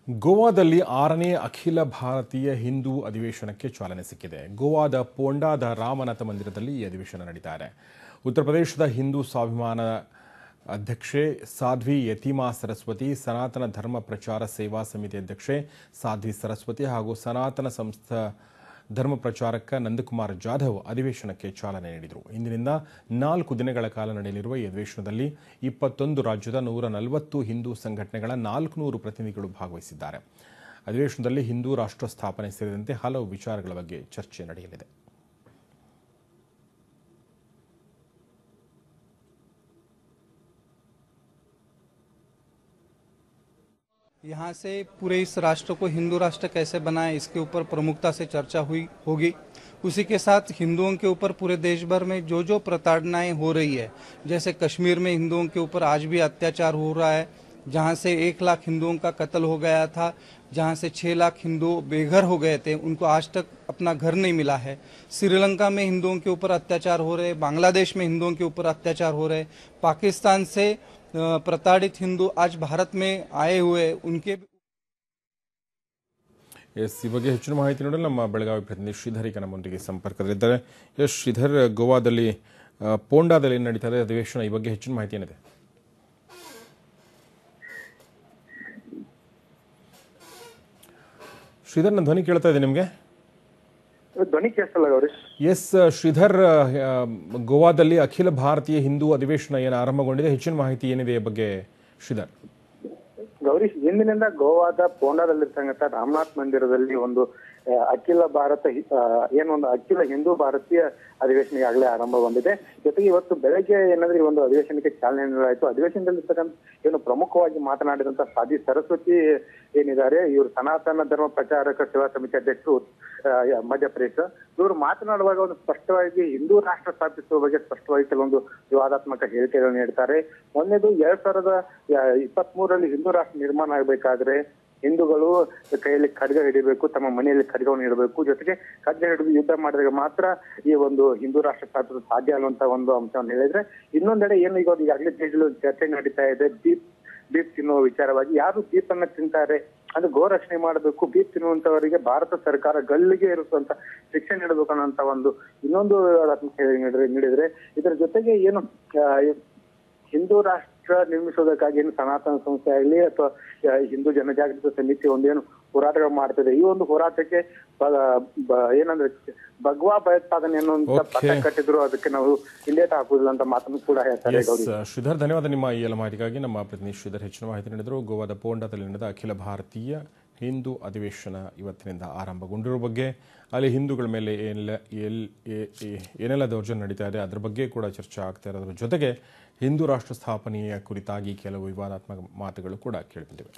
ಗೋವಾದಲ್ಲಿ 6ನೇ ಅಖಿಲ ಭಾರತೀಯ ಹಿಂದೂ ಅಧಿವೇಶನಕ್ಕೆ ಚಾಲನೆ ಸಿಕ್ಕಿದೆ. ಗೋವಾದ ಪೋಂಡಾದ ರಾಮನಾಥ ಮಂದಿರದಲ್ಲಿ ಈ ಅಧಿವೇಶನ ನಡೀತಾ ಇದೆ. ಉತ್ತರ ಪ್ರದೇಶದ ಹಿಂದೂ ಸ್ವಾಭಿಮಾನ ಅಧ್ಯಕ್ಷೆ ಸಾಧ್ವಿ ಯತಿಮಾ ಸರಸ್ವತಿ, ಸನಾತನ ಧರ್ಮ ಪ್ರಚಾರ ಸೇವಾ ಸಮಿತಿ ಅಧ್ಯಕ್ಷೆ ಸಾಧ್ವಿ ಸರಸ್ವತಿ ಹಾಗೂ ಸನಾತನ ಸಂಸ್ಥಾ ಧರ್ಮ ಪ್ರಚಾರಕ ನಂದಕುಮಾರ್ ಜಾಧವ್ ಅಧಿವೇಶನಕ್ಕೆ ಚಾಲನೆ ನೀಡಿದರು. ಇಂದಿನಿಂದ 4 ದಿನಗಳ ಕಾಲ ನಡೆಯಲಿರುವ ಈ ಅಧಿವೇಶನದಲ್ಲಿ 21 ರಾಜ್ಯದ 140 ಹಿಂದೂ ಸಂಘಟನೆಗಳ 400 ಪ್ರತಿನಿಧಿಗಳು ಭಾಗವಹಿಸಿದ್ದಾರೆ. ಅಧಿವೇಶನದಲ್ಲಿ ಹಿಂದೂ ರಾಷ್ಟ್ರ ಸ್ಥಾಪನೆ ಸೇರಿದಂತೆ ಹಲವು ವಿಚಾರಗಳ ಬಗ್ಗೆ ಚರ್ಚೆ ನಡೆಯಲಿದೆ. यहाँ से पूरे इस राष्ट्र को हिंदू राष्ट्र कैसे बनाएं, इसके ऊपर प्रमुखता से चर्चा होगी। उसी के साथ हिंदुओं के ऊपर पूरे देश भर में जो जो प्रताड़नाएं हो रही है, जैसे कश्मीर में हिंदुओं के ऊपर आज भी अत्याचार हो रहा है, जहां से 1 लाख हिंदुओं का कत्ल हो गया था, जहां से 6 लाख हिंदू बेघर हो गए थे, उनको आज तक अपना घर नहीं मिला है। श्रीलंका में हिंदुओं के ऊपर अत्याचार हो रहे, बांग्लादेश में हिंदुओं के ऊपर अत्याचार हो रहे, पाकिस्तान से प्रताड़ित हिंदू आज भारत में आए हुए उनके ಈ ಬಗ್ಗೆ ಹೆಚ್ಚಿನ ಮಾಹಿತಿ ನೋಡಲು ನಮ್ಮ ಬೆಳಗಾವಿ ಪ್ರತಿನಿಧಿ ಶ್ರೀಧರ್ ಈಗ ನಮ್ಮೊಂದಿಗೆ ಸಂಪರ್ಕದಲ್ಲಿದ್ದಾರೆ. ಶ್ರೀಧರ್, ಗೋವಾದಲ್ಲಿ ಪೋಂಡಾದಲ್ಲಿ ನಡೀತಾ ಇದೆ ಅಧಿವೇಶನ, ಈ ಬಗ್ಗೆ ಹೆಚ್ಚಿನ ಮಾಹಿತಿ ಏನಿದೆ? ಶ್ರೀಧರ್, ನನ್ನ ಧ್ವನಿ ಕೇಳ್ತಾ ಇದೆ ನಿಮಗೆ? ಧ್ವನಿ ಕೇಳಿಸಲ್ಲ ಗೌರೀಶ್. ಎಸ್ ಶ್ರೀಧರ್, ಗೋವಾದಲ್ಲಿ ಅಖಿಲ ಭಾರತೀಯ ಹಿಂದೂ ಅಧಿವೇಶನ ಏನು ಆರಂಭಗೊಂಡಿದೆ, ಹೆಚ್ಚಿನ ಮಾಹಿತಿ ಏನಿದೆ ಈ ಬಗ್ಗೆ ಶ್ರೀಧರ್? ಗೌರೀಶ್, ಇಂದಿನಿಂದ ಗೋವಾದ ಪೋಂಡಾದಲ್ಲಿರ್ತಕ್ಕಂಥ ರಾಮನಾಥ್ ಮಂದಿರದಲ್ಲಿ ಒಂದು ಅಖಿಲ ಭಾರತ ಏನೊಂದು ಅಖಿಲ ಹಿಂದೂ ಭಾರತೀಯ ಅಧಿವೇಶನ ಈಗಾಗಲೇ ಆರಂಭಗೊಂಡಿದೆ. ಜೊತೆಗೆ ಇವತ್ತು ಬೆಳಗ್ಗೆ ಏನಂದ್ರೆ ಈ ಒಂದು ಅಧಿವೇಶನಕ್ಕೆ ಚಾಲನೆ ನೀಡಲಾಯಿತು. ಅಧಿವೇಶನದಲ್ಲಿರ್ತಕ್ಕಂಥ ಏನು ಪ್ರಮುಖವಾಗಿ ಮಾತನಾಡಿದಂತ ಸಾಧ್ವಿ ಸರಸ್ವತಿ ಏನಿದ್ದಾರೆ, ಇವರು ಸನಾತನ ಧರ್ಮ ಪ್ರಚಾರಕ ಸೇವಾ ಸಮಿತಿ ಅಧ್ಯಕ್ಷರು ಮಧ್ಯಪ್ರದೇಶ. ಇವರು ಮಾತನಾಡುವಾಗ ಒಂದು ಸ್ಪಷ್ಟವಾಗಿ ಹಿಂದೂ ರಾಷ್ಟ್ರ ಸ್ಥಾಪಿಸುವ ಬಗ್ಗೆ ಸ್ಪಷ್ಟವಾಗಿ ಕೆಲವೊಂದು ವಿವಾದಾತ್ಮಕ ಹೇಳಿಕೆಗಳನ್ನು ನೀಡ್ತಾರೆ. ಮೊನ್ನೆದು 2023ರಲ್ಲಿ ಹಿಂದೂ ರಾಷ್ಟ್ರ ನಿರ್ಮಾಣ ಆಗಬೇಕಾದ್ರೆ ಹಿಂದೂಗಳು ಕೈಯಲ್ಲಿ ಖಡ್ಗ ಹಿಡಿಬೇಕು, ತಮ್ಮ ಮನೆಯಲ್ಲಿ ಖಡ್ಗವನ್ನು ಇಡಬೇಕು, ಜೊತೆಗೆ ಖಡ್ಗ ಹಿಡಿದು ಯುದ್ಧ ಮಾಡಿದಾಗ ಮಾತ್ರ ಈ ಒಂದು ಹಿಂದೂ ರಾಷ್ಟ್ರ ಸ್ಥಾಪಿಸಲು ಸಾಧ್ಯ ಅನ್ನುವಂತ ಒಂದು ಅಂಶವನ್ನು ಹೇಳಿದ್ರೆ, ಇನ್ನೊಂದೆಡೆ ಏನು ಈಗ ಈಗಾಗಲೇ ದೇಶದಲ್ಲಿ ಚರ್ಚೆ ನಡೀತಾ ಇದೆ ಬೀಫ್ ತಿನ್ನುವ ವಿಚಾರವಾಗಿ. ಯಾರು ಬೀಫ್ ಅನ್ನ ತಿಂತಾರೆ ಅಂದ್ರೆ ಗೋ ರಕ್ಷಣೆ ಮಾಡಬೇಕು, ಬೀಫ್ ತಿನ್ನುವಂತವರಿಗೆ ಭಾರತ ಸರ್ಕಾರ ಗಲ್ಲಿಗೆ ಇರುವಂತ ಶಿಕ್ಷೆ ನೀಡಬೇಕು ಅನ್ನೋಂತ ಒಂದು ಇನ್ನೊಂದು ನೀಡಿದ್ರೆ, ಇದರ ಜೊತೆಗೆ ಏನು ಹಿಂದೂ ರಾಷ್ಟ್ರ ನಿರ್ಮಿಸೋದಕ್ಕಾಗಿ ಏನು ಸನಾತನ ಸಂಸ್ಥೆ ಆಗಲಿ ಅಥವಾ ಹಿಂದೂ ಜನಜಾಗೃತಿ ಸಮಿತಿ ಒಂದೇನು ಹೋರಾಟಗಳು ಮಾಡ್ತಿದೆ, ಈ ಒಂದು ಹೋರಾಟಕ್ಕೆ ಏನಂದ್ರೆ ಭಗವಾ ಭಯೋತ್ಪಾದನೆ ಅನ್ನುವಂತ ಪಟ್ಟ ಕಟ್ಟಿದ್ರು, ಅದಕ್ಕೆ ನಾವು ಹಿಂದೇಟು ಹಾಕುದಿಲ್ಲ ಅಂತ ಮಾತನ್ನು ಕೂಡ ಹೇಳ್ತಾರೆ. ಶ್ರೀಧರ್, ಧನ್ಯವಾದ ನಿಮ್ಮ ಈ ಎಲ್ಲ ಮಾಹಿತಿಗಾಗಿ. ನಮ್ಮ ಪ್ರತಿನಿಧಿ ಶ್ರೀಧರ್ ಹೆಚ್ಚಿನ ಮಾಹಿತಿ ನೀಡಿದರು. ಗೋವಾದ ಪೋಂಡಾದಲ್ಲಿ ನಡೆದ ಅಖಿಲ ಭಾರತೀಯ ಹಿಂದೂ ಅಧಿವೇಶನ ಇವತ್ತಿನಿಂದ ಆರಂಭಗೊಂಡಿರುವ ಬಗ್ಗೆ, ಅಲ್ಲಿ ಹಿಂದೂಗಳ ಮೇಲೆ ಏನೆಲ್ಲ ದೌರ್ಜನ್ಯ ನಡೀತಾ ಇದೆ ಅದರ ಬಗ್ಗೆ ಕೂಡ ಚರ್ಚೆ ಆಗ್ತಾ ಇರೋದ್ರ ಜೊತೆಗೆ ಹಿಂದೂ ರಾಷ್ಟ್ರ ಸ್ಥಾಪನೆಯ ಕುರಿತಾಗಿ ಕೆಲವು ವಿವಾದಾತ್ಮಕ ಮಾತುಗಳು ಕೂಡ ಕೇಳಿಬಂದಿವೆ.